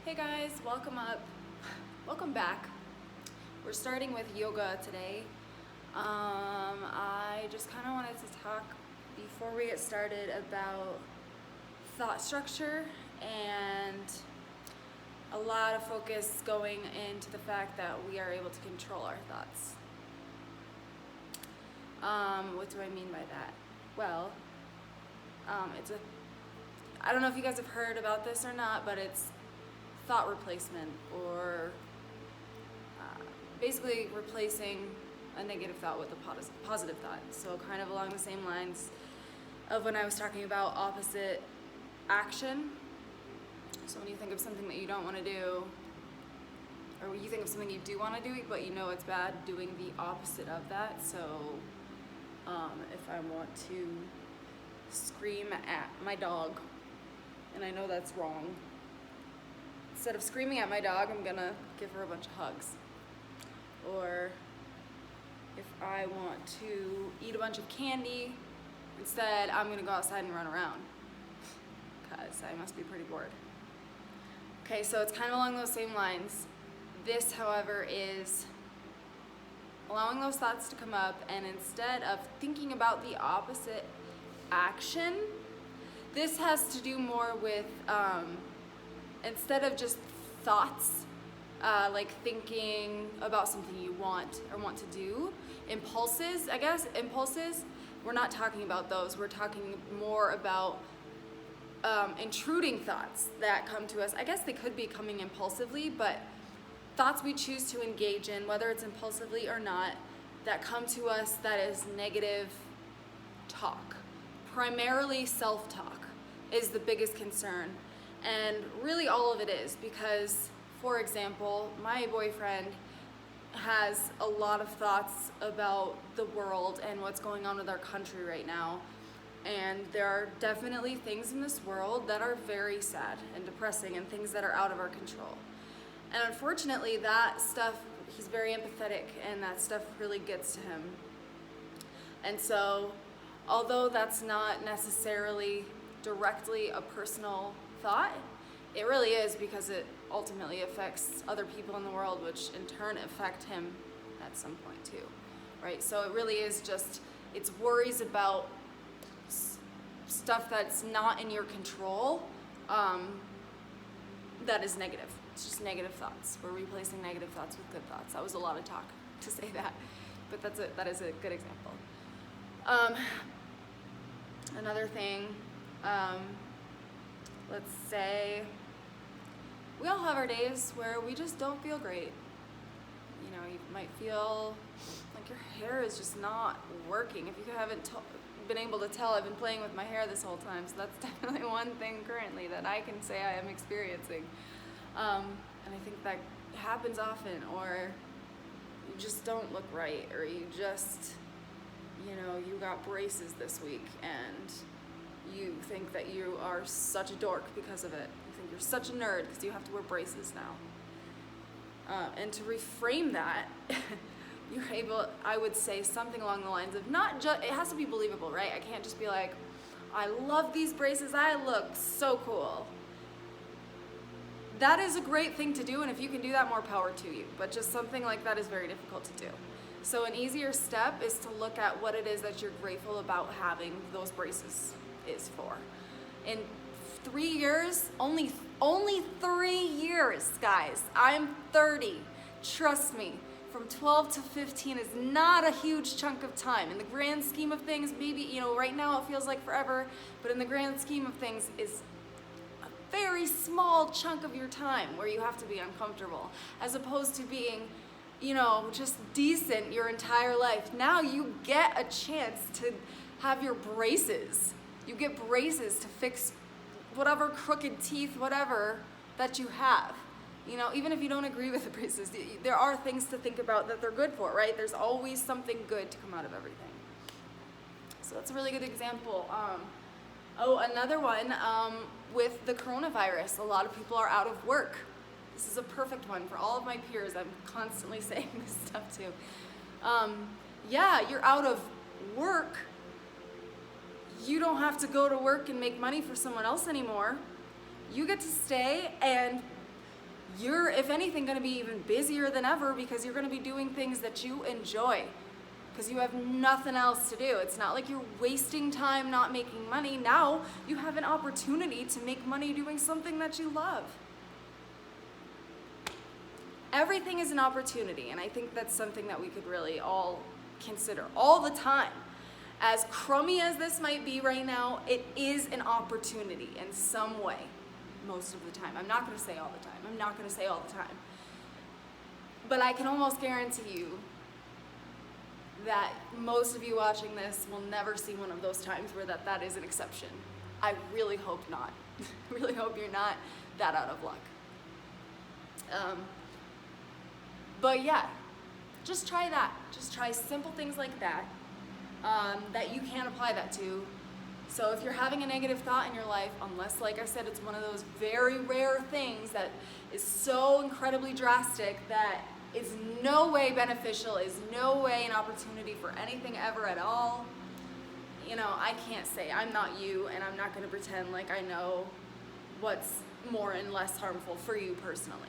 Hey guys, welcome back. We're starting with yoga today. I just kind of wanted to talk before we get started about thought structure and a lot of focus going into the fact that we are able to control our thoughts. What do I mean by that? Well, I don't know if you guys have heard about this or not, but it's thought replacement, or basically replacing a negative thought with a positive thought. So kind of along the same lines of when I was talking about opposite action. So when you think of something that you don't want to do, or you think of something you do want to do but you know it's bad, doing the opposite of that. So if I want to scream at my dog, and I know that's wrong, instead of screaming at my dog, I'm gonna give her a bunch of hugs. Or if I want to eat a bunch of candy, instead I'm gonna go outside and run around, because I must be pretty bored. Okay, so it's kind of along those same lines. This, however, is allowing those thoughts to come up, and instead of thinking about the opposite action, this has to do more with instead of just thoughts, like thinking about something you want or want to do, impulses, we're not talking about those. We're talking more about intruding thoughts that come to us. I guess they could be coming impulsively, but thoughts we choose to engage in, whether it's impulsively or not, that come to us that is negative talk. Primarily self-talk is the biggest concern. And really all of it is because, for example, my boyfriend has a lot of thoughts about the world and what's going on with our country right now. And there are definitely things in this world that are very sad and depressing and things that are out of our control. And unfortunately, that stuff, he's very empathetic, and that stuff really gets to him. And so, although that's not necessarily directly a personal thought, it really is, because it ultimately affects other people in the world, which in turn affect him at some point too, right? So it really is just, it's worries about stuff that's not in your control, that is negative. It's just negative thoughts. We're replacing negative thoughts with good thoughts. That was a lot of talk to say that, but that is a good example. Another thing, let's say we all have our days where we just don't feel great. You know, you might feel like your hair is just not working. If you haven't been able to tell, I've been playing with my hair this whole time, so that's definitely one thing currently that I can say I am experiencing. And I think that happens often, or you just don't look right, or you just, you got braces this week and you think that you are such a dork because of it. You think you're such a nerd because you have to wear braces now. And to reframe that, you're able, I would say something along the lines of not just, it has to be believable, right? I can't just be like, I love these braces, I look so cool. That is a great thing to do, and if you can do that, more power to you. But just something like that is very difficult to do. So an easier step is to look at what it is that you're grateful about having those braces is for. In 3 years, only 3 years, guys. I'm 30. Trust me, from 12 to 15 is not a huge chunk of time. In the grand scheme of things, maybe, right now it feels like forever, but in the grand scheme of things is a very small chunk of your time where you have to be uncomfortable, as opposed to being, just decent your entire life. Now you get a chance to have your braces. You get braces to fix whatever crooked teeth, whatever that you have. Even if you don't agree with the braces, there are things to think about that they're good for, right? There's always something good to come out of everything. So that's a really good example. Another one, with the coronavirus, a lot of people are out of work. This is a perfect one for all of my peers. I'm constantly saying this stuff too. You're out of work. You don't have to go to work and make money for someone else anymore. You get to stay and you're, if anything, going to be even busier than ever because you're going to be doing things that you enjoy because you have nothing else to do. It's not like you're wasting time not making money. Now you have an opportunity to make money doing something that you love. Everything is an opportunity, and I think that's something that we could really all consider all the time. As crummy as this might be right now, it is an opportunity in some way, most of the time. I'm not going to say all the time. I'm not going to say all the time. But I can almost guarantee you that most of you watching this will never see one of those times where that is an exception. I really hope not. Really hope you're not that out of luck. But yeah, just try that. Just try simple things like that, that you can apply that to. So if you're having a negative thought in your life, unless, like I said, it's one of those very rare things that is so incredibly drastic that is no way beneficial, is no way an opportunity for anything ever at all, you know, I can't say. I'm not you, and I'm not going to pretend like I know what's more and less harmful for you personally.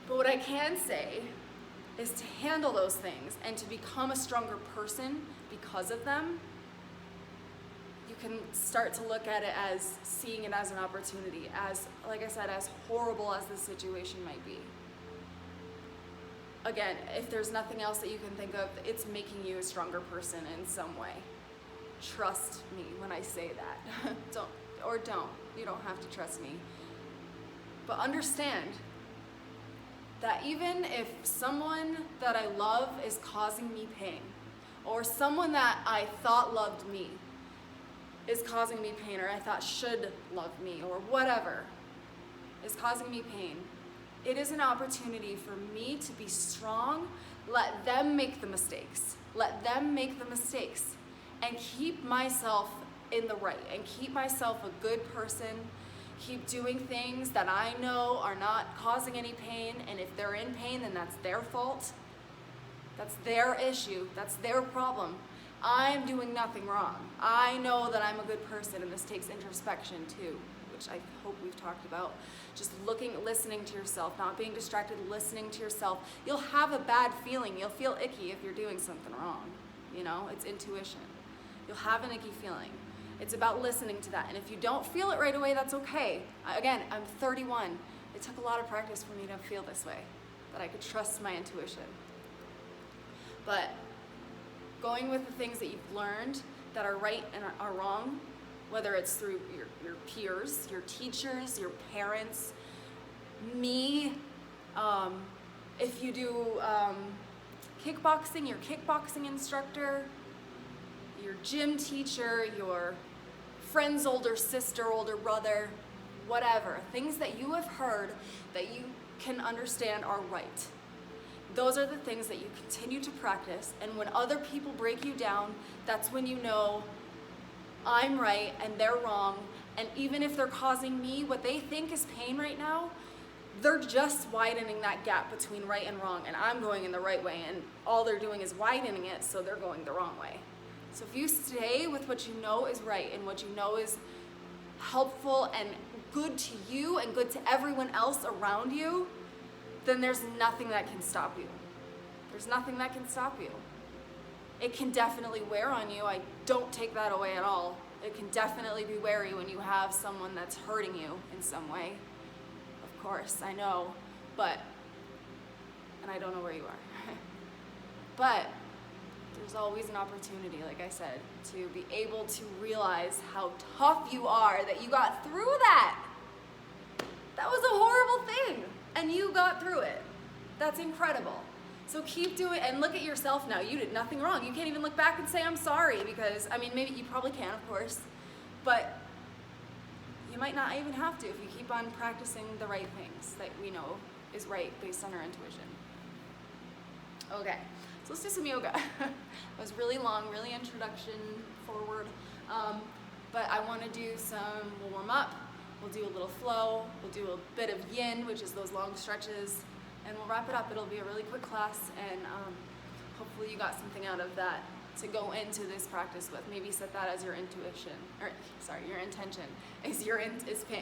But what I can say is to handle those things and to become a stronger person because of them. You can start to look at it as seeing it as an opportunity, as, like I said, as horrible as the situation might be. Again, if there's nothing else that you can think of, it's making you a stronger person in some way. Trust me when I say that. Don't. You don't have to trust me. But understand that even if someone that I love is causing me pain, or someone that I thought loved me is causing me pain, or I thought should love me, or whatever is causing me pain, it is an opportunity for me to be strong. Let them make the mistakes. Let them make the mistakes and keep myself in the right and keep myself a good person. Keep doing things that I know are not causing any pain, and if they're in pain, then that's their fault. That's their issue. That's their problem. I'm doing nothing wrong. I know that I'm a good person, and this takes introspection too, which I hope we've talked about. Just listening to yourself, not being distracted, listening to yourself. You'll have a bad feeling. You'll feel icky if you're doing something wrong. You know, it's intuition. You'll have an icky feeling. It's about listening to that. And if you don't feel it right away, that's okay. Again, I'm 31. It took a lot of practice for me to feel this way, that I could trust my intuition. But going with the things that you've learned that are right and are wrong, whether it's through your peers, your teachers, your parents, me, if you do kickboxing, your kickboxing instructor, your gym teacher, your friend's older sister, older brother, whatever. Things that you have heard that you can understand are right. Those are the things that you continue to practice, and when other people break you down, that's when you know I'm right and they're wrong, and even if they're causing me what they think is pain right now, they're just widening that gap between right and wrong, and I'm going in the right way, and all they're doing is widening it, so they're going the wrong way. So if you stay with what you know is right and what you know is helpful and good to you and good to everyone else around you, then there's nothing that can stop you. There's nothing that can stop you. It can definitely wear on you. I don't take that away at all. It can definitely be wary when you have someone that's hurting you in some way. Of course, I know, and I don't know where you are. But there's always an opportunity, like I said, to be able to realize how tough you are, that you got through that. That was a horrible thing, and you got through it. That's incredible. So keep doing it, and look at yourself now. You did nothing wrong. You can't even look back and say, I'm sorry, because, I mean, maybe you probably can, of course, but you might not even have to if you keep on practicing the right things that we know is right based on our intuition. Okay. So let's do some yoga. It was really long, really introduction forward, but I want to do we'll warm up, we'll do a little flow, we'll do a bit of yin, which is those long stretches, and we'll wrap it up. It'll be a really quick class, and hopefully you got something out of that to go into this practice with. Maybe set that as your intuition, your intention,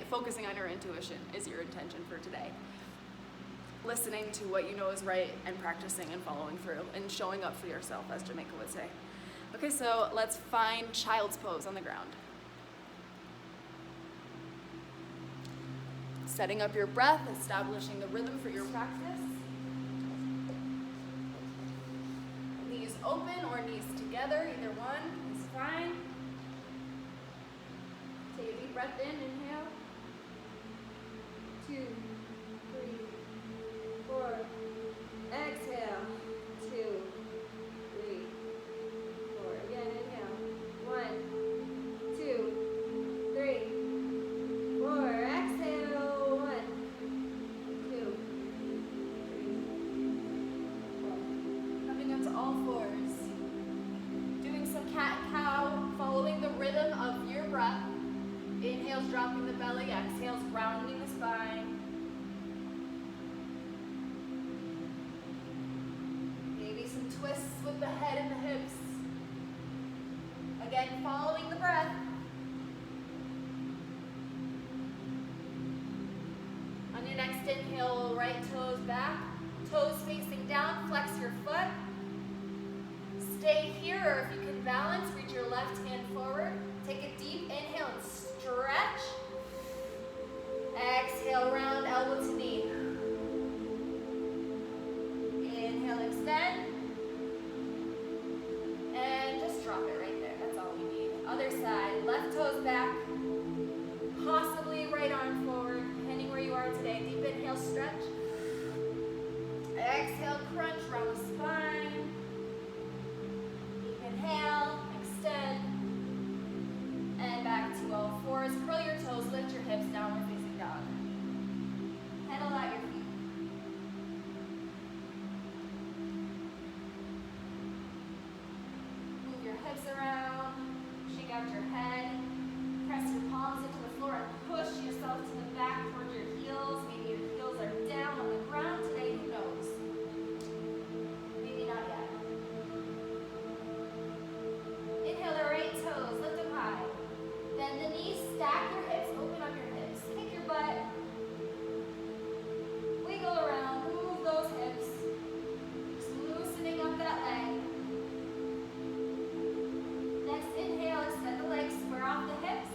focusing on your intuition is your intention for today. listening to what you know is right and practicing and following through and showing up for yourself, as Jamaica would say. Okay, so let's find child's pose on the ground. Setting up your breath, establishing the rhythm for your practice. Knees open or knees together, either one is fine. Take a deep breath in, inhale. 2, 3, 4. Exhale. 2, 3, 4. Again, inhale. 1, 2, 3, 4. Exhale. 1, 2, 3, 4. Coming up to all fours. Doing some cat and cow, following the rhythm of your breath. Inhale's dropping the belly, exhale's rounding the spine. Maybe some twists with the head and the hips. Again, following the breath. On your next inhale, right toes back, toes facing down, flex your foot. Stay here, or if you can balance, reach your left hand forward. Take a deep inhale and stretch. Exhale, round elbow to knee. Inhale, extend. And just drop it right there. That's all we need. Other side, left toes back. Possibly right arm forward, depending where you are today. Deep inhale, stretch. Exhale, crunch, round the spine. Deep inhale, extend. And back to all fours. Curl your toes, lift your hips, downward facing dog. Pedal out your feet. Move your hips around, shake out your head, press your palms into the floor and push yourself to the back towards your heels. Maybe your heels are down on the ground today, who knows? Maybe not yet. Inhale the right toes, lift them high. Bend the knees, stack your hips, open up your hips. Kick your butt. Wiggle around, move those hips. Just loosening up that leg. Next inhale, extend the legs, square off the hips.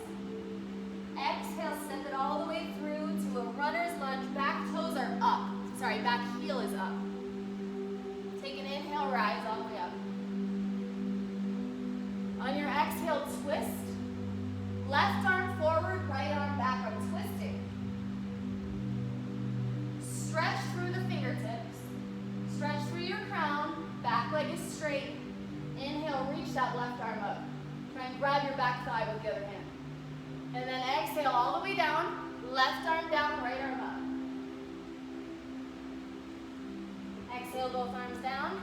Exhale, send it all the way through to a runner's lunge. Back toes are up. Sorry, back heel is up. Take an inhale, rise all the way up. On your exhale, twist. Left arm forward, right arm back. I'm twisting. Stretch through the fingertips. Stretch through your crown. Back leg is straight. Inhale, reach that left arm up. Try and grab your back thigh with the other hand. And then exhale all the way down. Left arm down, right arm up. Exhale, both arms down.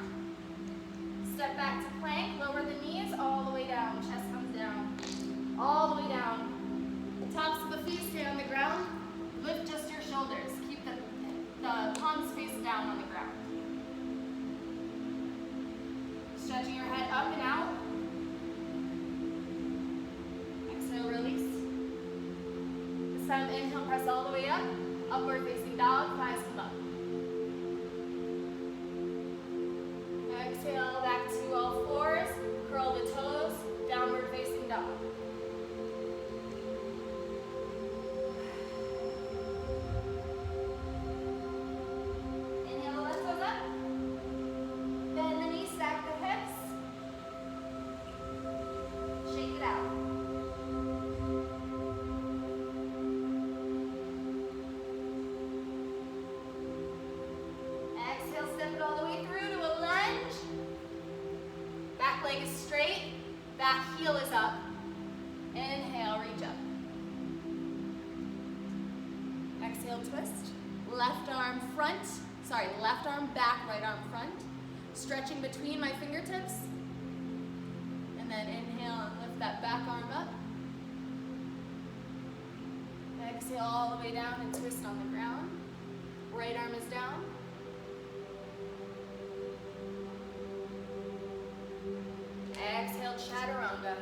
Step back to plank. Lower the knees all the way down. Chest comes down. All the way down. The tops of the feet stay on the ground. Lift just your shoulders. Keep the palms face down on the ground. Stretching your head up and out. Exhale, release. This time, inhale, press all the way up. Upward facing dog, thighs come up. Exhale, back to all fours. Curl the toes, downward facing dog. Inhale, left toes up. Bend the knees, stack the hips. Shake it out. Exhale, step it all the way through to a lunge. Back leg is straight, back heel is up. Inhale, reach up. Exhale, twist. Left arm back, right arm front. Stretching between my fingertips. And then inhale and lift that back arm up. Exhale all the way down and twist on the ground. Right arm is down. Exhale, chaturanga.